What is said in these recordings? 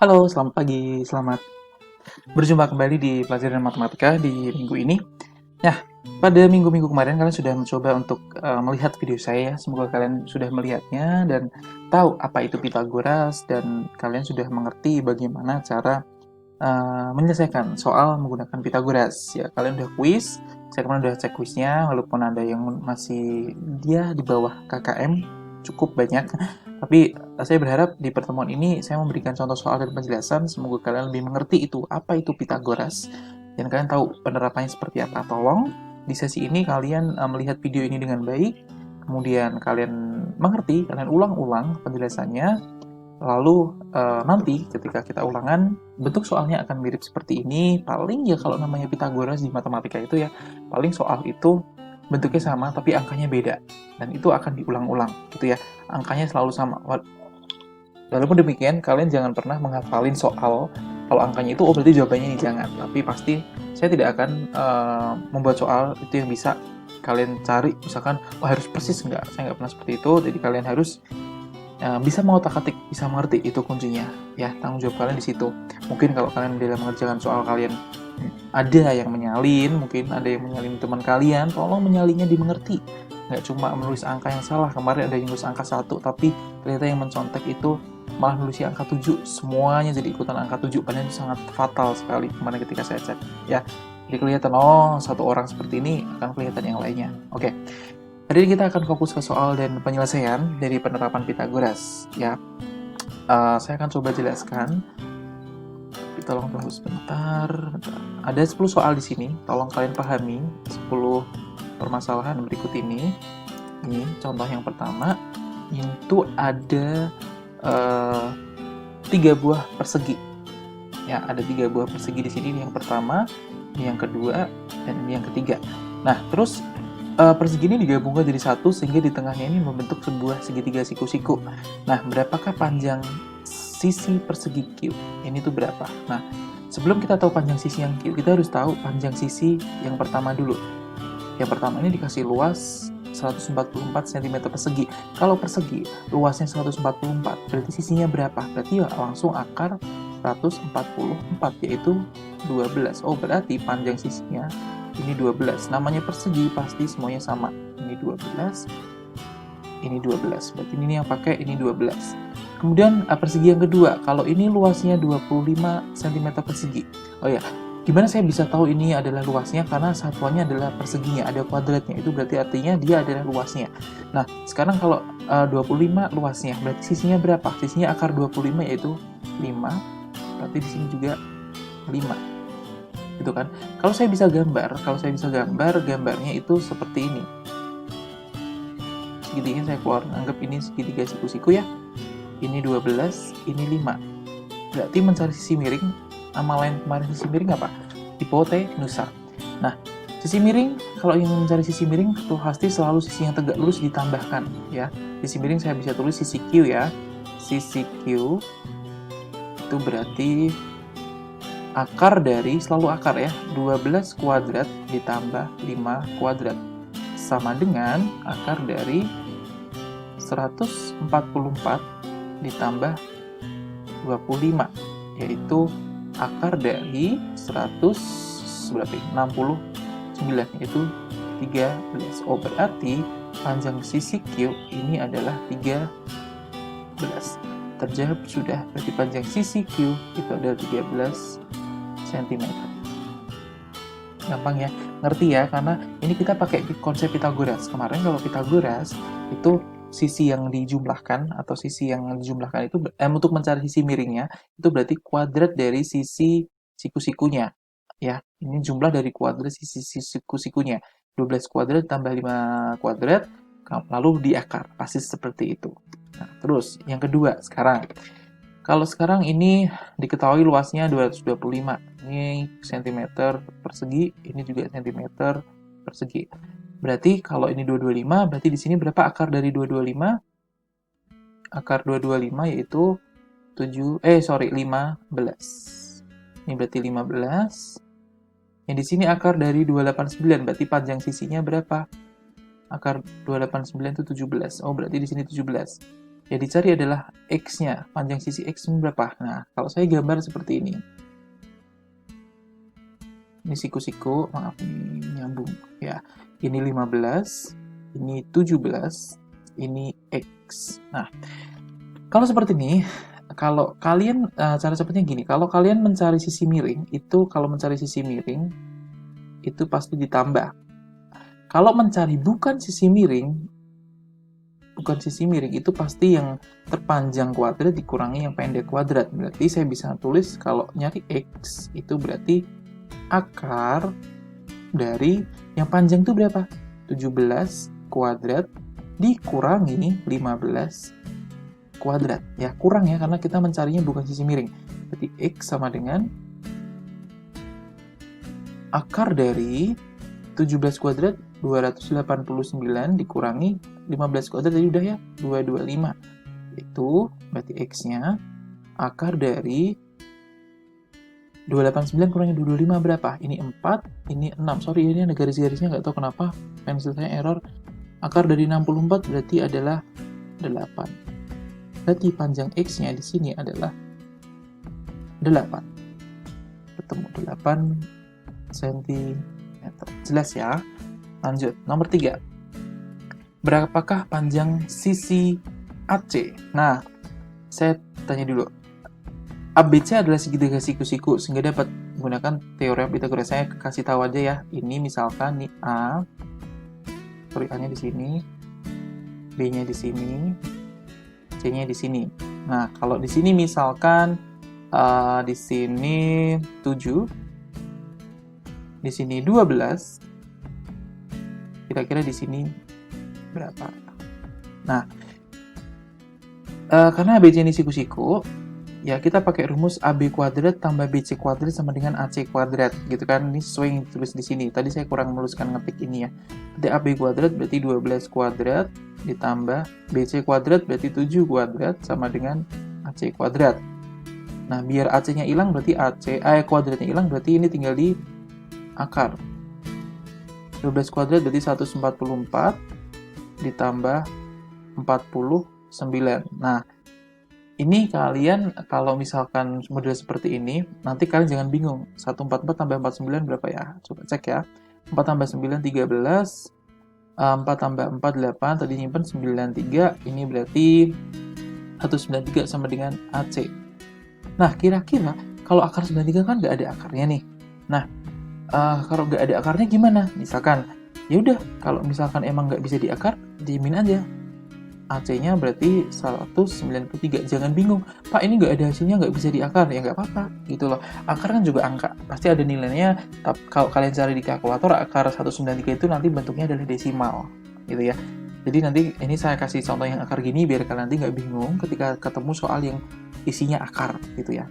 Halo, selamat pagi. Selamat berjumpa kembali di pelajaran matematika di minggu ini. Nah, pada minggu-minggu kemarin kalian sudah mencoba untuk melihat video saya. Semoga kalian sudah melihatnya dan tahu apa itu Pitagoras dan kalian sudah mengerti bagaimana cara menyelesaikan soal menggunakan Pitagoras. Ya, kalian udah kuis. Saya kemarin udah cek kuisnya, walaupun ada yang masih dia di bawah KKM cukup banyak. Tapi saya berharap di pertemuan ini saya memberikan contoh soal dan penjelasan. Semoga kalian lebih mengerti itu apa itu Pitagoras dan kalian tahu penerapannya seperti apa. Tolong di sesi ini kalian melihat video ini dengan baik, kemudian kalian mengerti, kalian ulang-ulang penjelasannya. Lalu nanti ketika kita ulangan, bentuk soalnya akan mirip seperti ini. Paling ya kalau namanya Pitagoras di matematika itu ya, paling soal itu bentuknya sama tapi angkanya beda. Dan itu akan diulang-ulang gitu ya. Angkanya selalu sama. Walaupun demikian, kalian jangan pernah menghafalin soal kalau angkanya itu, oh berarti jawabannya ini, jangan. Tapi pasti saya tidak akan membuat soal itu yang bisa kalian cari, misalkan, oh harus persis, enggak. Saya nggak pernah seperti itu, jadi kalian harus bisa mengotak-atik, bisa mengerti, itu kuncinya. Ya, tanggung jawab kalian di situ. Mungkin kalau kalian dalam mengerjakan soal kalian ada yang menyalin, mungkin ada yang menyalin teman kalian, tolong menyalinnya dimengerti. Nggak cuma menulis angka yang salah, kemarin ada yang nulis angka 1, tapi ternyata yang mencontek itu malah nulisnya angka 7, semuanya jadi ikutan angka 7, padahal itu sangat fatal sekali kemarin ketika saya cek. Ya, jadi kelihatan, oh satu orang seperti ini akan kelihatan yang lainnya. Oke, hari ini kita akan fokus ke soal dan penyelesaian dari penerapan Pitagoras. Ya, saya akan coba jelaskan. Tolong tunggu sebentar. Ada 10 soal di sini. Tolong kalian pahami 10 permasalahan berikut ini. Ini contoh yang pertama. Itu ada 3 buah persegi. Ya, ada 3 buah persegi di sini. Ini yang pertama, ini yang kedua, dan ini yang ketiga. Nah, terus persegi ini digabungkan jadi satu sehingga di tengahnya ini membentuk sebuah segitiga siku-siku. Nah, berapakah panjang sisi persegi Q? Ini tuh berapa? Nah, sebelum kita tahu panjang sisi yang Q, kita harus tahu panjang sisi yang pertama dulu. Yang pertama ini dikasih luas 144 cm persegi. Kalau persegi luasnya 144, berarti sisinya berapa? Berarti ya langsung akar 144, yaitu 12. Oh, berarti panjang sisinya ini 12. Namanya persegi, pasti semuanya sama. Ini 12, ini 12. Berarti ini yang pakai, ini 12. Kemudian persegi yang kedua, kalau ini luasnya 25 cm persegi. Oh ya, gimana saya bisa tahu ini adalah luasnya? Karena satuannya adalah perseginya, ada kuadratnya. Itu berarti artinya dia adalah luasnya. Nah, sekarang kalau 25 luasnya, berarti sisinya berapa? Sisinya akar 25 yaitu 5. Berarti di sini juga 5. Gitu kan? Kalau saya bisa gambar, gambarnya itu seperti ini. Segitiganya saya keluar, anggap ini segitiga siku-siku ya. Ini 12, ini 5. Berarti mencari sisi miring, nama lain kemarin sisi miring apa? Hipotenusa. Nah, sisi miring, kalau ingin mencari sisi miring, itu pasti selalu sisi yang tegak lurus ditambahkan. Ya, sisi miring saya bisa tulis sisi Q ya. Sisi Q itu berarti akar dari, selalu akar ya, 12 kuadrat ditambah 5 kuadrat. Sama dengan akar dari 144 ditambah 25, yaitu akar dari 169, yaitu 13. Oh, berarti panjang sisi Q ini adalah 13. Terjawab sudah, berarti panjang sisi Q itu adalah 13 cm. Gampang ya, ngerti ya, karena ini kita pakai konsep Pitagoras. Kemarin kalau Pitagoras itu sisi yang dijumlahkan atau sisi yang dijumlahkan itu untuk mencari sisi miringnya itu berarti kuadrat dari sisi siku-sikunya. Ya, ini jumlah dari kuadrat sisi siku-sikunya. 12 kuadrat tambah 5 kuadrat lalu diakar. Pasti seperti itu. Nah, terus yang kedua sekarang. Kalau sekarang ini diketahui luasnya 225. Ini cm persegi, ini juga cm persegi. Berarti kalau ini 225, berarti di sini berapa akar dari 225? Akar 225 yaitu 15. Ini berarti 15. Yang di sini akar dari 289, berarti panjang sisinya berapa? Akar 289 itu 17. Oh, berarti di sini 17. Yang dicari adalah X-nya, panjang sisi X berapa. Nah, kalau saya gambar seperti ini. Ini siku-siku, maaf ini nyambung ya. Ini 15, ini 17, ini X. Nah, kalau seperti ini, kalau kalian cara cepatnya gini, kalau kalian mencari sisi miring, itu kalau mencari sisi miring itu pasti ditambah. Kalau mencari bukan sisi miring itu pasti yang terpanjang kuadrat dikurangi yang pendek kuadrat. Berarti saya bisa tulis kalau nyari X itu berarti akar dari yang panjang itu berapa? 17 kuadrat dikurangi 15 kuadrat. Ya, kurang ya, karena kita mencarinya bukan sisi miring. Berarti X sama dengan akar dari 17 kuadrat 289 dikurangi 15 kuadrat tadi udah ya, 225. Itu berarti X-nya akar dari 289 kurangi 225 berapa? Ini 4, ini 6. Sorry, ini ada garis-garisnya, nggak tahu kenapa pensil saya error. Akar dari 64 berarti adalah 8. Berarti panjang X-nya di sini adalah 8. Ketemu 8 cm. Jelas ya? Lanjut, nomor 3. Berapakah panjang sisi AC? Nah, saya tanya dulu. ABC adalah segitiga siku-siku, sehingga dapat menggunakan teorem Pythagoras. Saya kasih tahu aja ya. Ini misalkan nih A, sorry, A-nya di sini, B-nya di sini, C-nya di sini. Nah, kalau di sini misalkan di sini 7, di sini 12, kira-kira di sini berapa? Nah, karena ABC ini siku-siku, ya kita pakai rumus AB kuadrat tambah BC kuadrat sama dengan AC kuadrat, gitu kan. Ini sesuai yang ditulis di sini. Tadi saya kurang meluluskan ngetik ini ya. Berarti AB kuadrat berarti 12 kuadrat ditambah BC kuadrat berarti 7 kuadrat sama dengan AC kuadrat. Nah, biar AC-nya hilang berarti kuadratnya hilang berarti ini tinggal di akar. 12 kuadrat berarti 144 ditambah 49. Nah, ini kalian kalau misalkan model seperti ini, nanti kalian jangan bingung. 144 tambah 49 berapa ya? Coba cek ya. 4 tambah 9, 13. 4 tambah 4, 8. Tadi nyimpen 93. Ini berarti 193 sama dengan AC. Nah, kira-kira kalau akar 93 kan nggak ada akarnya nih. Nah, kalau nggak ada akarnya gimana? Misalkan, ya udah, kalau misalkan emang nggak bisa diakar, diamin aja. AC-nya berarti 193. Jangan bingung, Pak ini nggak ada hasilnya, nggak bisa diakar. Ya nggak apa-apa, gitu loh. Akar kan juga angka, pasti ada nilainya. Tapi kalau kalian cari di kalkulator, akar 193 itu nanti bentuknya adalah desimal, gitu ya. Jadi nanti ini saya kasih contoh yang akar gini, biar kalian nanti nggak bingung ketika ketemu soal yang isinya akar, gitu ya.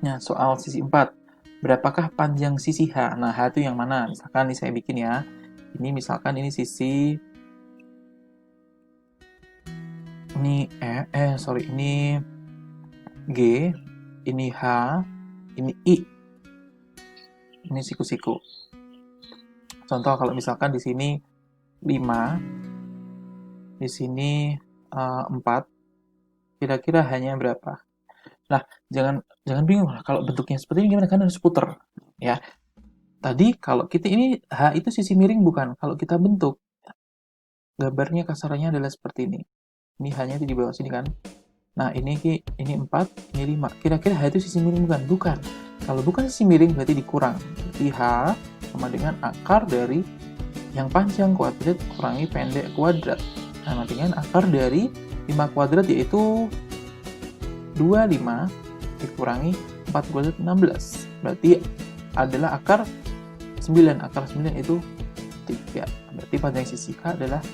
Nah, soal sisi 4. Berapakah panjang sisi H? Nah, H itu yang mana? Misalkan ini saya bikin ya. Ini misalkan ini sisi ini ini G, ini H, ini I. Ini siku-siku. Contoh kalau misalkan di sini 5, di sini 4, kira-kira hanya berapa? Nah, jangan bingung lah kalau bentuknya seperti ini gimana, kan harus puter ya. Tadi kalau kita ini H itu sisi miring bukan? Kalau kita bentuk gambarnya kasarannya adalah seperti ini. Ini hanya di bawah sini kan. Nah, ini 4, ini 5. Kira-kira H itu sisi miring bukan? Bukan. Kalau bukan sisi miring berarti dikurang. Berarti H sama dengan akar dari yang panjang kuadrat kurangi pendek kuadrat. Sama dengan akar dari 5 kuadrat yaitu 25 dikurangi 4 kuadrat 16. Berarti adalah akar 9. Akar 9 itu 3. Berarti panjang sisi K adalah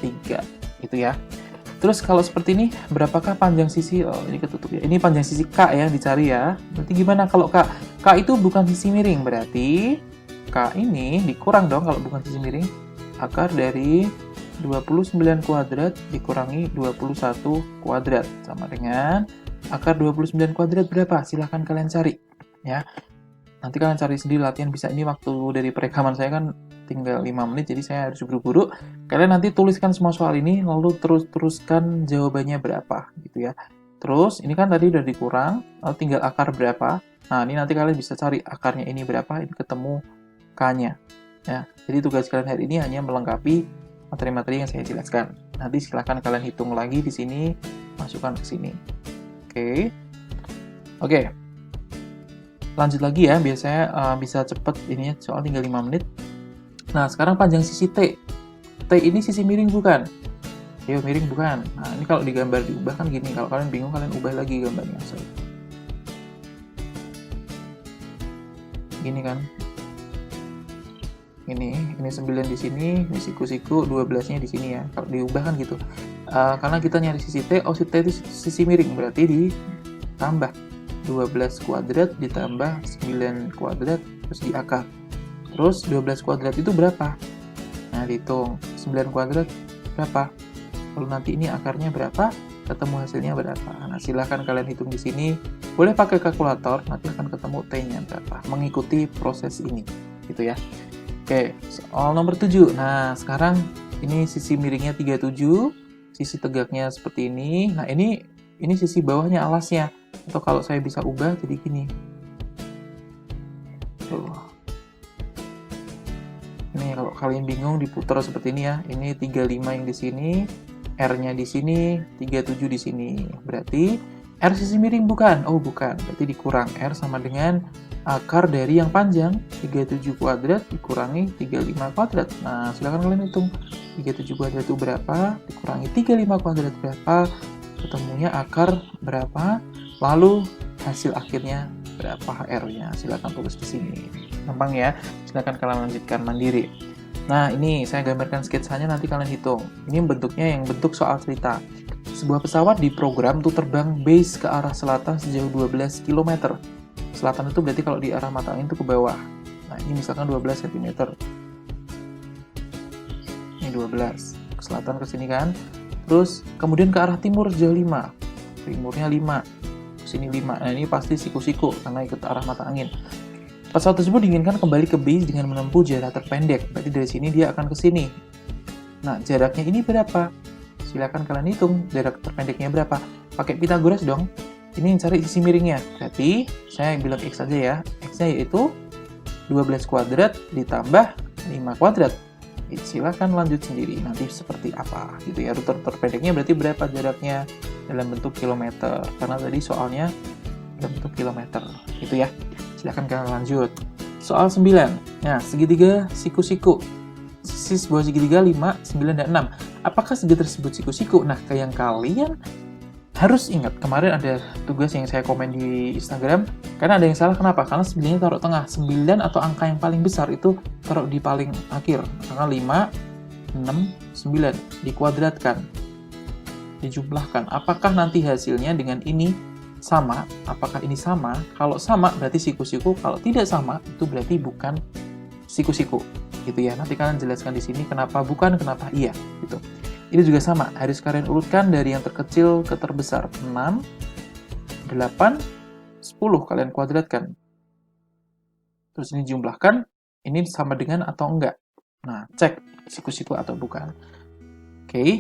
3. Gitu ya. Terus kalau seperti ini, berapakah panjang sisi? Oh, ini ketutup ya. Ini panjang sisi K ya, dicari ya. Berarti gimana kalau K? K itu bukan sisi miring, berarti K ini dikurang dong kalau bukan sisi miring. Akar dari 29 kuadrat dikurangi 21 kuadrat. Sama dengan akar 29 kuadrat berapa? Silahkan kalian cari. Ya. Nanti kalian cari sendiri latihan bisa. Ini waktu dari perekaman saya kan tinggal 5 menit, jadi saya harus buru-buru. Kalian nanti tuliskan semua soal ini, lalu teruskan jawabannya berapa, gitu ya. Terus, ini kan tadi udah dikurang, lalu tinggal akar berapa. Nah, ini nanti kalian bisa cari akarnya ini berapa, ini ketemu K-nya. Ya, jadi tugas kalian hari ini hanya melengkapi materi-materi yang saya jelaskan. Nanti silahkan kalian hitung lagi di sini, masukkan ke sini. Oke. Lanjut lagi ya, biasanya bisa cepet ini ya, soal tinggal 5 menit. Nah, sekarang panjang sisi T. T ini sisi miring bukan? Ayo, miring bukan? Nah, ini kalau digambar diubah kan gini. Kalau kalian bingung, kalian ubah lagi gambarnya. Gini kan? Ini 9 di sini, ini siku-siku, 12-nya di sini ya. Kalau diubah kan gitu. Karena kita nyari sisi T, oh sisi T itu sisi miring, berarti ditambah 12 kuadrat ditambah 9 kuadrat terus diakar. Terus 12 kuadrat itu berapa? Nah, dihitung. 9 kuadrat berapa? Lalu nanti ini akarnya berapa? Ketemu hasilnya berapa? Nah, silahkan kalian hitung di sini. Boleh pakai kalkulator, nanti akan ketemu T-nya berapa. Mengikuti proses ini, gitu ya. Oke, soal nomor 7. Nah, sekarang ini sisi miringnya 37, sisi tegaknya seperti ini. Nah, ini sisi bawahnya alasnya. Atau kalau saya bisa ubah jadi gini. Tuh. Ini kalau kalian bingung diputar seperti ini ya. Ini 35 yang di sini, R-nya di sini, 37 di sini. Berarti R sisi miring bukan? Oh, bukan. Berarti dikurang R sama dengan akar dari yang panjang, 37 kuadrat dikurangi 35 kuadrat. Nah, silakan kalian hitung. 37 kuadrat itu berapa? Dikurangi 35 kuadrat berapa? Ketemunya akar berapa? Lalu hasil akhirnya berapa R-nya? Silakan tulis di sini. Gampang ya. Silakan kalian lanjutkan mandiri. Nah, ini saya gambarkan sketsanya, nanti kalian hitung. Ini bentuknya yang bentuk soal cerita. Sebuah pesawat diprogram untuk terbang base ke arah selatan sejauh 12 km. Selatan itu berarti kalau di arah mata angin itu ke bawah. Nah, ini misalkan 12 cm. Ini 12. Ke selatan ke sini kan. Terus kemudian ke arah timur sejauh 5. Timurnya 5. Sini 5. Nah, ini pasti siku-siku karena ikut arah mata angin. Pesawat tersebut diinginkan kembali ke base dengan menempuh jarak terpendek. Berarti dari sini dia akan ke sini. Nah, jaraknya ini berapa? Silakan kalian hitung jarak terpendeknya berapa. Pakai Pythagoras dong. Ini yang cari sisi miringnya. Berarti saya bilang X saja ya. X-nya yaitu 12 kuadrat ditambah 5 kuadrat. Silakan lanjut sendiri, nanti seperti apa gitu ya. Rute terpendeknya berarti berapa jaraknya dalam bentuk kilometer, karena tadi soalnya dalam bentuk kilometer gitu ya. Silakan kalian lanjut. Soal 9. Nah, segitiga siku-siku. Sisi sebuah segitiga 5, 9, dan 6. Apakah segitiga tersebut siku-siku? Nah, kayak yang kalian harus ingat, kemarin ada tugas yang saya komen di Instagram, karena ada yang salah. Kenapa? Karena 9-nya taruh tengah. 9 atau angka yang paling besar itu taruh di paling akhir. Karena 5, 6, 9 dikuadratkan, dijumlahkan. Apakah nanti hasilnya dengan ini sama? Apakah ini sama? Kalau sama berarti siku-siku, kalau tidak sama itu berarti bukan siku-siku. Gitu ya. Nanti kalian jelaskan di sini kenapa bukan, kenapa iya gitu. Ini juga sama, harus kalian urutkan dari yang terkecil ke terbesar. 6, 8, 10 kalian kuadratkan. Terus ini jumlahkan, ini sama dengan atau enggak. Nah, cek siku-siku atau bukan. Oke,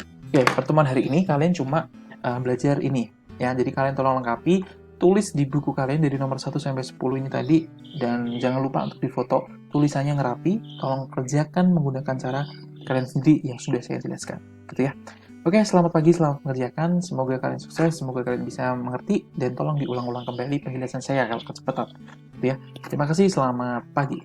pertemuan hari ini kalian cuma belajar ini. Ya, jadi kalian tolong lengkapi, tulis di buku kalian dari nomor 1 sampai 10 ini tadi, dan jangan lupa untuk difoto tulisannya ngerapi. Tolong kerjakan menggunakan cara kalian sendiri yang sudah saya jelaskan, gitu ya. Oke, selamat pagi, selamat mengerjakan. Semoga kalian sukses, semoga kalian bisa mengerti, dan tolong diulang-ulang kembali penjelasan saya kalau kecepatan, gitu ya. Terima kasih, selamat pagi.